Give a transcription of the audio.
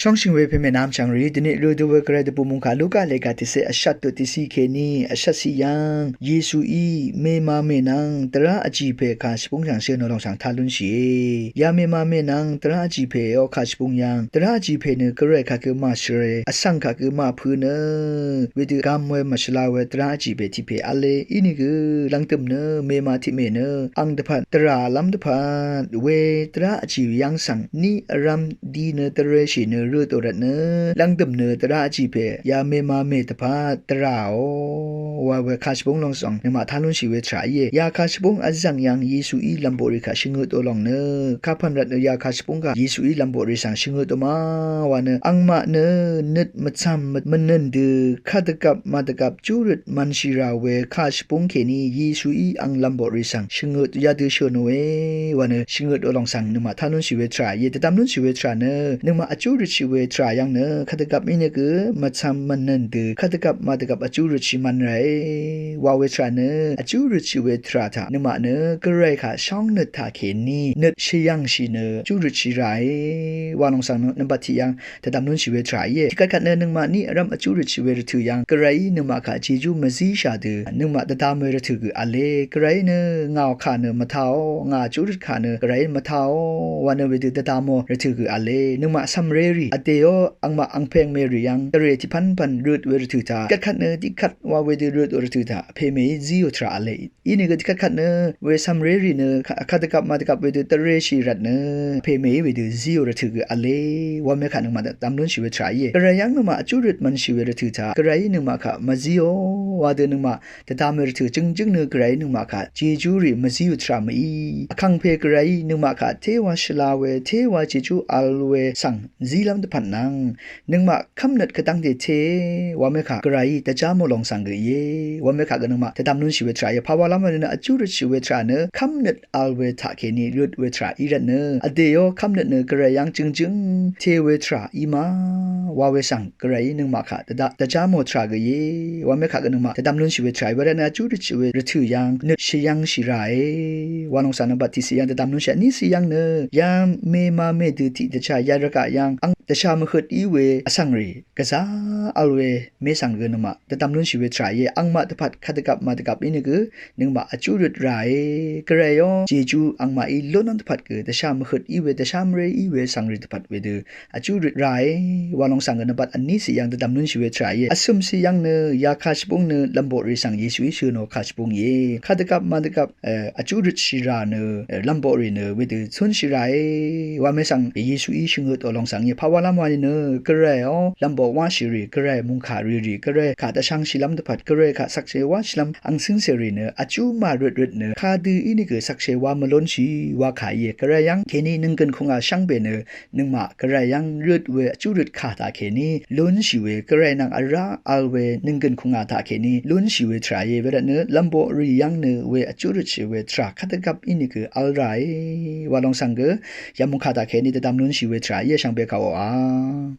ช่องชิงเวเพเมน้ำชังรีดินิรูดูเวกระดปุมุงคาลูกาเลกาติเซอชัตตุติสีเคนีอชัตสิยังเยซูอีเมมาเมนังตระอจีเพคาสปุงยังเชนอลองสังทาลุนชียาเมมาเมนังตระอจีเพอคาสปุงยังตระอจีเพเนกระคาเกมาเชเรอสังคาเกมาพูเนวิดกามเวมัชลาเวตระอจีเพทิเพอเลอินิกลังตึมเนเมมาทิเมเนอังดพันตระลัมดพันเวตระอจียังสังนีรัมดีเนตระชิเนรูตัวรัตเนลังดำเนตระจีเพยาเมมาเมตพาตราโอว่าเวคาชบงลองสองเนมาทานุนชีเวทรายยาคาชบงอัจจังยังเยซูอีลัมโบริคาชิงตัวลองเนคาพันรัตเนยาคาชบงกาเยซูอีลัมโบริสังชิงตัวมาวาเนอังมาเนนึดมัดซ้ำมันนันเดคาตกับมาตกับจูรุดมันชิราเวคาชบงเคนีเยซูอีอังลัมโบริสังชิงตัวยาดือชนเววาเนชิงตัวลองสังเนมาทานุนชีเวทรายแต่ตามนุนชีเวทราเนเนมาอจูรุชีเวทรายังเนคาตกับอินเกมาทำมันนันเดคาตกับมาตกับอจูรุชิมันไรวาเวทราเนอจูรุชีเวทราทาเนมาเนกระไรค่ะช่องเนตาเขนีเนตชียังชีเนจูรุชีไรวาลงสังเนบัติยังแต่ตามนุนชีเวทราที่กัดเนนึงมานี่รำอจูรุชีเวรถือยังกระไรเนมาค่ะเจจูมาซีชาเดนึงมาตตามเวรถือคืออะไรกระไรเนงาขาเนมาเท้างาจูรุขาเนกระไรมาเท้าวันเนเวดตตามโมรถือคืออะไรนึงมาซัมเรรีอเตโออังมาอังเพงเมริยังตะเรติพันรูดเวรถือตากัดขัดเนที่ขัดว่าเวดรูดเวรถือตาเพเมซิโอทราอะไรอีนี่ก็ที่ขัดเนเวซัมเรรีเนขัดกับมากับเวดตะเรชีรัตเนเพเมเวดซิโอรถือคืออะไรว่าเมขัดนึงมาตามนุนชีเวทรายกระไรยังนึงมาจูรุดมันชีเวรถือตากระไรนึงมาค่ะมาซิโอว่าเดนึงมาแต่ตามเวรถือจึงเนกระไรนึงมาค่ะเจจูริมาซิโอทรามีคังเพกระไรนึงมาค่ะเทวาชลาเวเทวาเจจูอัลเวสังซีลัมตพันนังนึงมาคำนัดกระตังเดเทว่าเมค่ะกระไรแต่จ้ามลองสังเกยว่าเมค่ะกันนึงมาแต่ตามนุนชีเวทรายภาวะละมันเนอจูรุชีเวทราเนคำนัดอัลเวทาเคนีรุดเวทราอีรันเนอเดโยคำนัดเนกระไรยังจึงเทเวทราอีมาว่าเวสังกระไรนึงมาค่ะแต่จ้ามทราเกยว่าเมค่ะกันนึงมาแต่ตามนุนชีเวทรายว่าเนอจูรุชีเวรถือยังนึกชียังชีไรว่าลองสันบัติสิยังแต่ตามนุนเชนี่สิยังเนอยามเมมาเมดืติแต่ชายารกะยังอังแต่ชามขดอีเวอสังรีกะซาอัลเวเมสังเกนมาแต่ตามนุนชีเวทรายอังมาตพัดคัดกับมาตกับอินกนึงมาอจูรุดไรกระไรยเจจูอังมาอีลนันตพัดกแต่ชามขดอีเวแต่ชามเรอีเวสังรีตพัดเวดอจูรุดไรว่าลองสังเกนบัดอันนี้สิยังแต่ตามนุนชีเวทรายอสุมสิยังเนยาคาชปุงเนลัมโบริสังเยสุอิชูโนคาชปุงเยคัดกับมาตกับอจูรุดชิราเนลัมโบริเนเวดซุนชิไรว่าเมสังเยสุอิชูโนตอลองสังเยภาวะละมวานิเนกระไรอ๋อลัมโบวาชิริกระไรมุงคาริกระไรขาตะช่างชิลัมตพัดกระไรขาสักเชวาชิลัมอังซิงเซรีเนอจูมารุดเนคาดืออินิเกสักเชวามลนชีว่าขายเยกระไรยังเคนีนึงกันคงอาช่างเบเนนึงมากระไรยังรุดเวจูรุดขาตาเคนีล้นชีเวกระไรนังอาราอัลเวนึงกันคงอาตาเคนีล้นชีเวทรายเวดเนลัมโบริยังเนเวจูรุดชีเวทราคัตกับอินิเกอัลไรว่าลองสังเกยามุงขาตาเคนีแต่ตามล้นชีเวทรายช่างเบกาวอา